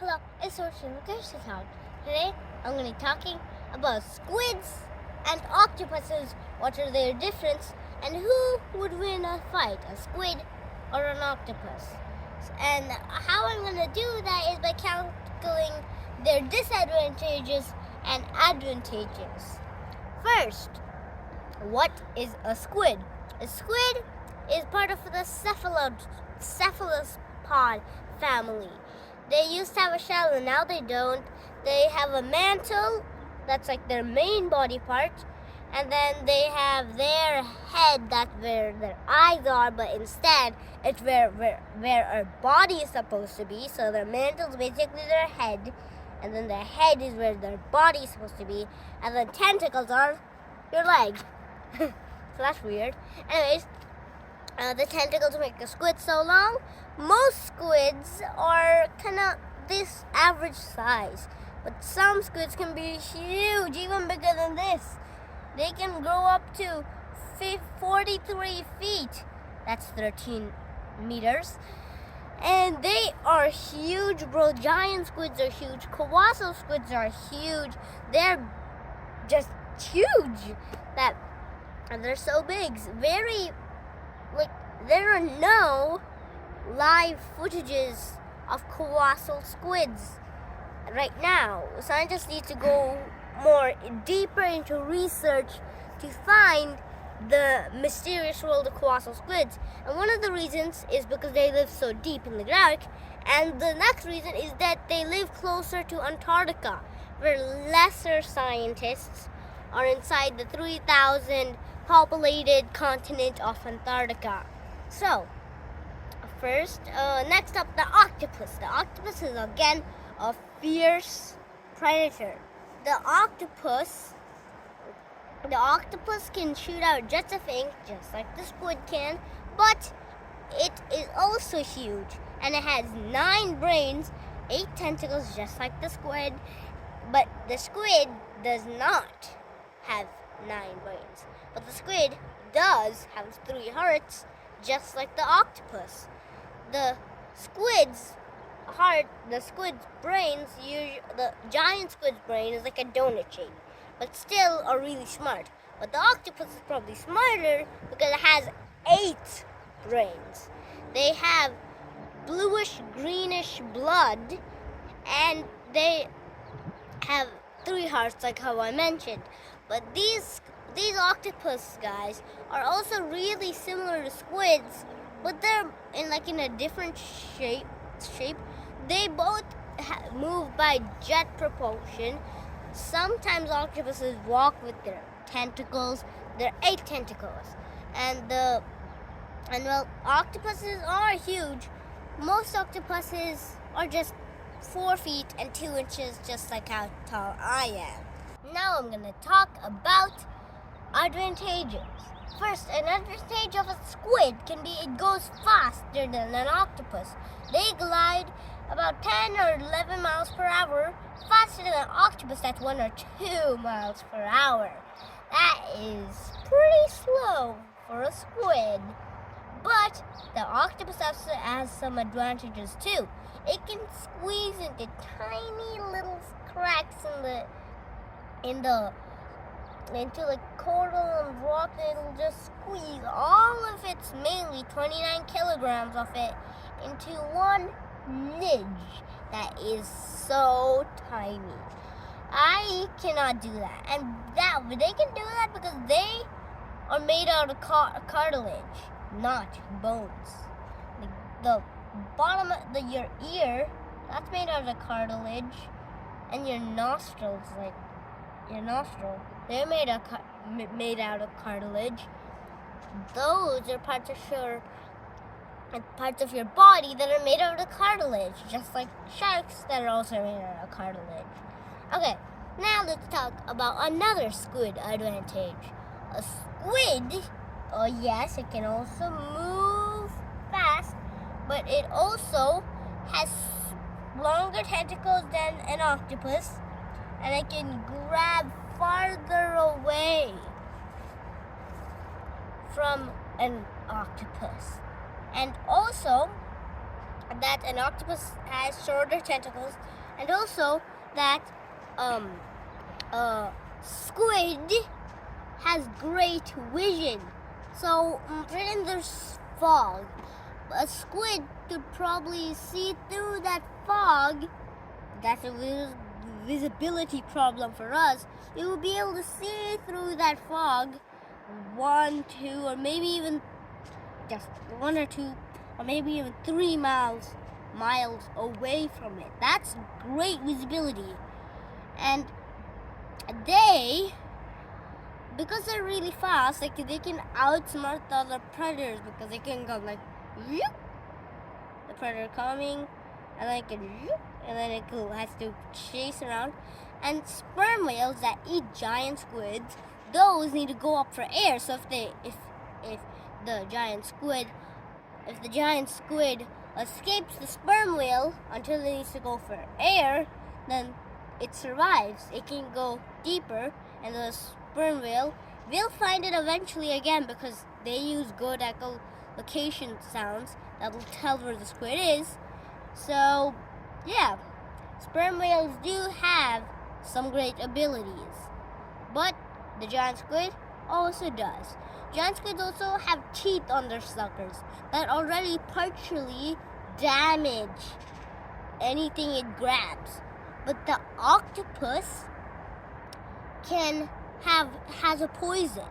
Hello, it's KishnaTalk. Today, I'm going to be talking about squids and octopuses. What are their difference, and who would win a fight, a squid or an octopus? And how I'm going to do that is by calculating their disadvantages and advantages. First, what is a squid? A squid is part of the cephalopod family. They used to have a shell and now they don't. They have a mantle, that's like their main body part, and then they have their head, that's where their eyes are, but instead it's where our body is supposed to be. So their mantle is basically their head, and then their head is where their body is supposed to be, and the tentacles are your legs. So that's weird. Anyways, the tentacles make the squid so long. Most squids are kind of this average size, but some squids can be huge, even bigger than this. They can grow up to 43 feet. That's 13 meters. And they are huge, bro. Giant squids are huge. Colossal squids are huge. They're just huge. And they're so big. There are no live footages of colossal squids right now. Scientists need to go more deeper into research to find the mysterious world of colossal squids. And one of the reasons is because they live so deep in the ground. And the next reason is that they live closer to Antarctica, where lesser scientists are inside the 3,000 populated continent of Antarctica. So, next up, the octopus. The octopus is again a fierce predator. The octopus can shoot out jets of ink just like the squid can, but it is also huge, and it has 9 brains, 8 tentacles just like the squid, but the squid does not have 9 brains. But the squid does have 3 hearts, just like the octopus. The squid's brains, the giant squid's brain is like a donut shape, but still are really smart. But the octopus is probably smarter because it has 8 brains. They have bluish greenish blood, and they have 3 hearts, like how I mentioned. But these octopus guys are also really similar to squids, but they're in a different shape. They both move by jet propulsion. Sometimes octopuses walk with their tentacles. There are 8 tentacles, and octopuses are huge. Most octopuses are just 4 feet and 2 inches, just like how tall I am. Now I'm gonna talk about advantages. First, an advantage of a squid can be it goes faster than an octopus. They glide about 10 or 11 miles per hour faster than an octopus that's 1 or 2 miles per hour. That is pretty slow for a squid. But the octopus also has some advantages too. It can squeeze into tiny little cracks into coral and rock, and it'll just squeeze all of its mainly 29 kilograms of it into one nidge that is so tiny. I cannot do that, and they can do that because they are made out of cartilage, not bones. The bottom of your ear, that's made out of cartilage, and your nostrils, they're made out of cartilage. Those are parts of your body that are made out of cartilage, just like sharks that are also made out of cartilage. Okay, now let's talk about another squid advantage. A squid, yes, it can also move fast, but it also has longer tentacles than an octopus, and it can grab farther away from an octopus. And also, that an octopus has shorter tentacles And also that squid has great vision. So pretend there's fog. A squid could probably see through that fog. That's a visibility problem for us. It will be able to see through that fog 1, 2, or maybe even just 1 or 2, or maybe even 3 miles away from it. That's great visibility. And because they're really fast, like they can outsmart the other predators because they can go like whoop, the predator coming, and then it can whoop, and then it has to chase around. And sperm whales that eat giant squids, those need to go up for air. So if the giant squid escapes the sperm whale until it needs to go for air, then it survives. It can go deeper, and the sperm whale will find it eventually again because they use good echolocation sounds that will tell where the squid is. So, yeah, sperm whales do have some great abilities, but the giant squid also does. Giant squids also have teeth on their suckers that already partially damage anything it grabs. But the octopus has a poison.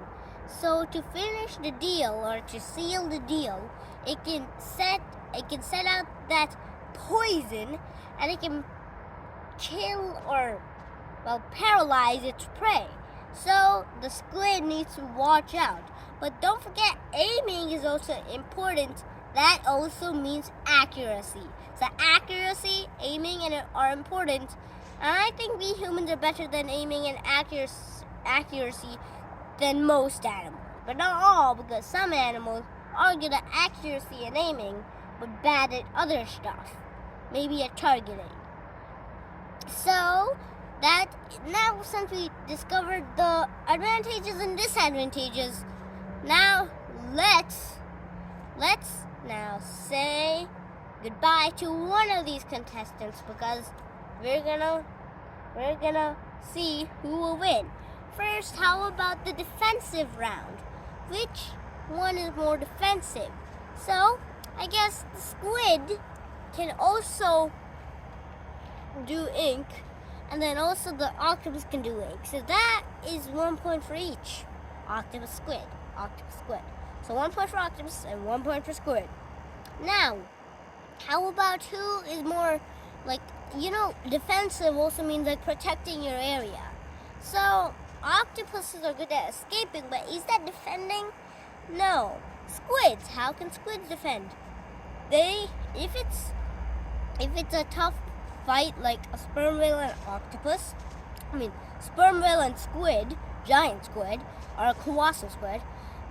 So to finish the deal or to seal the deal, it can set out that poison, and it can kill or paralyze its prey. So the squid needs to watch out. But don't forget, aiming is also important. That also means accuracy. So accuracy, aiming, and are important. And I think we humans are better than aiming and accuracy than most animals. But not all, because some animals are good at accuracy and aiming, but bad at other stuff. Maybe at targeting. So that now, since we discovered the advantages and disadvantages, now let's now say goodbye to one of these contestants, because we're gonna see who will win. First, how about the defensive round? Which one is more defensive? So I guess the squid can also do ink, and then also the octopus can do ink. So that is 1 point for each. Octopus, squid. So 1 point for octopus and 1 point for squid. Now, how about who is more defensive also means protecting your area. So octopuses are good at escaping, but is that defending? No. Squids, how can squids defend? If it's a tough fight like a sperm whale and octopus, sperm whale and squid, giant squid, or a colossal squid,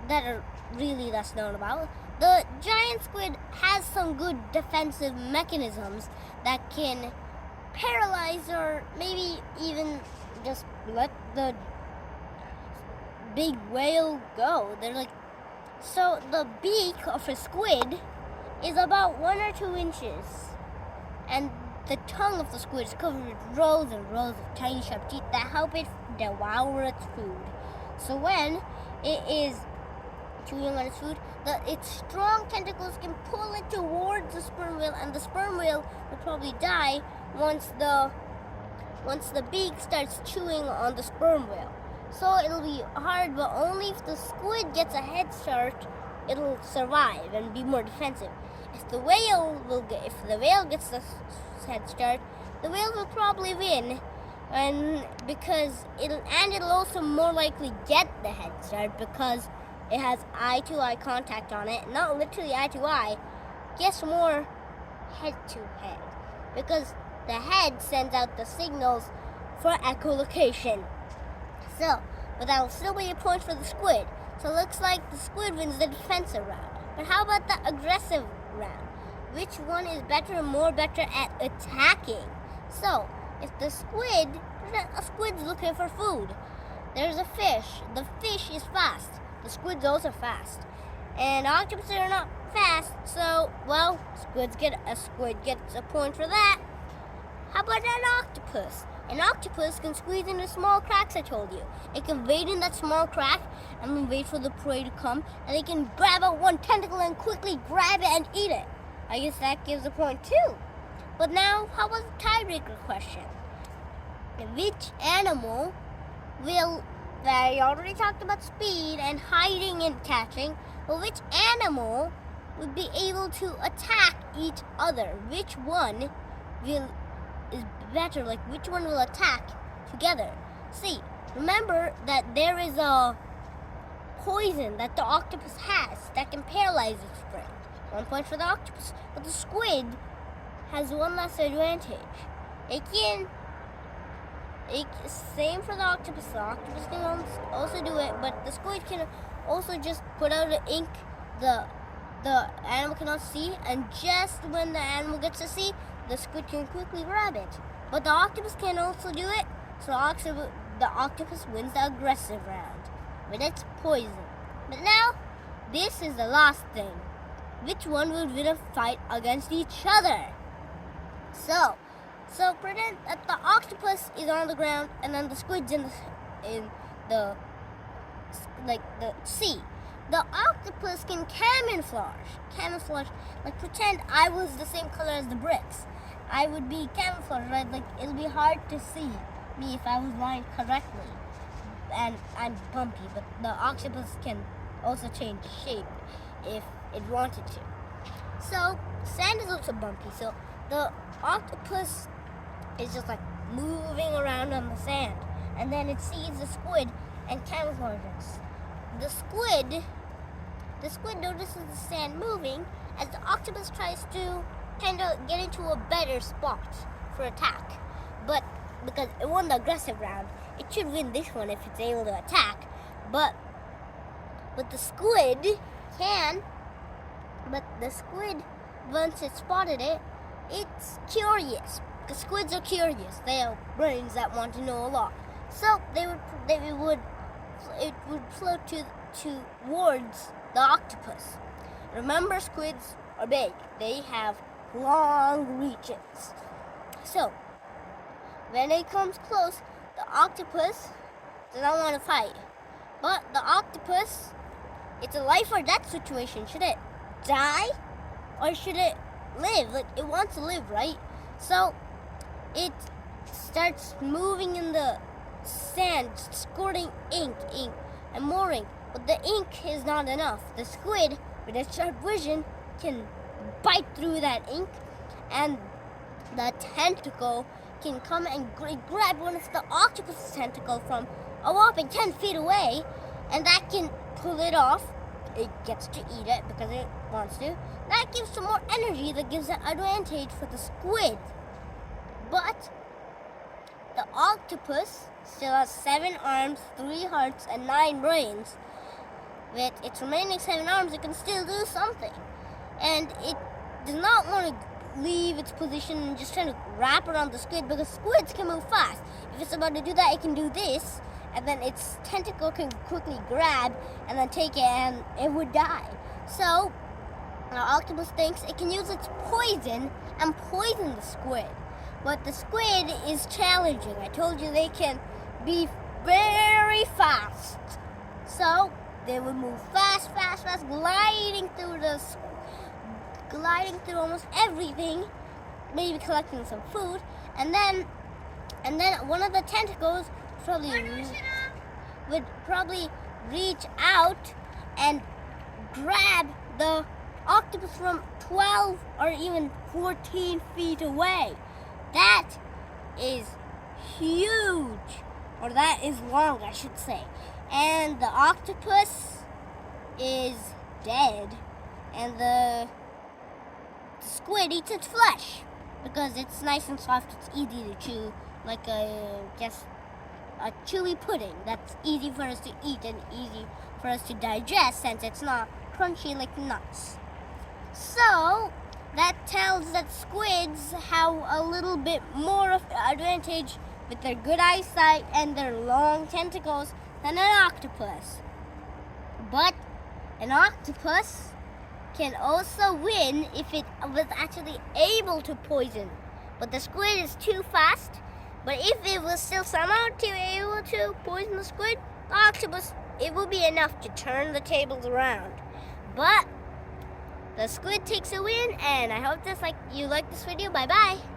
that are really less known about. The giant squid has some good defensive mechanisms that can paralyze or maybe even just let the big whale go. So the beak of a squid is about 1 or 2 inches, and the tongue of the squid is covered with rows and rows of tiny sharp teeth that help it devour its food. So when it is chewing on its food, its strong tentacles can pull it towards the sperm whale, and the sperm whale will probably die once the beak starts chewing on the sperm whale. So it'll be hard, but only if the squid gets a head start, it'll survive and be more defensive. If the whale gets the head start, the whale will probably win, and it'll also more likely get the head start because it has eye-to-eye contact on it, not literally eye-to-eye, guess more head-to-head, because the head sends out the signals for echolocation. So, but that'll still be a point for the squid. So it looks like the squid wins the defensive round. But how about the aggressive round? Which one is more better at attacking? So, if a squid's looking for food. There's a fish. The fish is fast. The squid's also fast. And octopuses are not fast, so, squid gets a point for that. How about an octopus? An octopus can squeeze into small cracks, I told you. It can wait in that small crack and then wait for the prey to come, and it can grab out one tentacle and quickly grab it and eat it. I guess that gives a point too. But now, how about the tiebreaker question? Which animal will, I already talked about speed and hiding and catching, but which animal would be able to attack each other? Which one is better, like which one will attack together? See, remember that there is a poison that the octopus has that can paralyze its prey. 1 point for the octopus. But the squid has one less advantage. Same for the octopus. The octopus can also do it, but the squid can also just put out an ink the animal cannot see, and just when the animal gets to see, the squid can quickly grab it. But the octopus can also do it, so the octopus wins the aggressive round with its poison. But now, this is the last thing. Which one will win a fight against each other? So pretend that the octopus is on the ground and then the squid's in the sea. The octopus can camouflage, like pretend I was the same color as the bricks. I would be camouflaged, right? Like it'll be hard to see me if I was lying correctly. And I'm bumpy, but the octopus can also change shape if it wanted to. So sand is also bumpy, so the octopus is just like moving around on the sand, and then it sees the squid and camouflages. The squid notices the sand moving as the octopus tries to kind of get into a better spot for attack. But because it won the aggressive round, it should win this one if it's able to attack. But the squid can. But the squid, once it spotted it, it's curious. Because squids are curious. They have brains that want to know a lot. So it would float towards the octopus. Remember, squids are big. They have long reaches. So when it comes close, the octopus does not want to fight. But the octopus, it's a life or death situation. Should it die or should it live? Like, it wants to live, right? So it starts moving in the sand, squirting ink, and more ink. But the ink is not enough. The squid, with its sharp vision, can bite through that ink, and the tentacle can come and grab one of the octopus's tentacle from a whopping 10 feet away, and that can pull it off. It gets to eat it because it wants to. That gives some more energy that gives an advantage for the squid. But the octopus still has 7 arms, 3 hearts, and 9 brains. With its remaining 7 arms, it can still do something. And it does not want to leave its position and just trying to wrap around the squid, because squids can move fast. If it's about to do that, it can do this, and then its tentacle can quickly grab and then take it, and it would die. So the octopus thinks it can use its poison and poison the squid. But the squid is challenging. I told you they can be very fast. So they would move fast, gliding through almost everything, maybe collecting some food, and then one of the tentacles would probably reach out and grab the octopus from 12 or even 14 feet away. That is huge, or that is long, I should say. And the octopus is dead, and the squid eats its flesh because it's nice and soft. It's easy to chew, like a chewy pudding. That's easy for us to eat and easy for us to digest, since it's not crunchy like nuts. So that tells that squids have a little bit more of an advantage with their good eyesight and their long tentacles than an octopus. But an octopus can also win if it was actually able to poison. but the squid is too fast. But if it was still somehow able to poison the squid, the octopus, it will be enough to turn the tables around. But the squid takes a win, and I hope you like this video. Bye bye.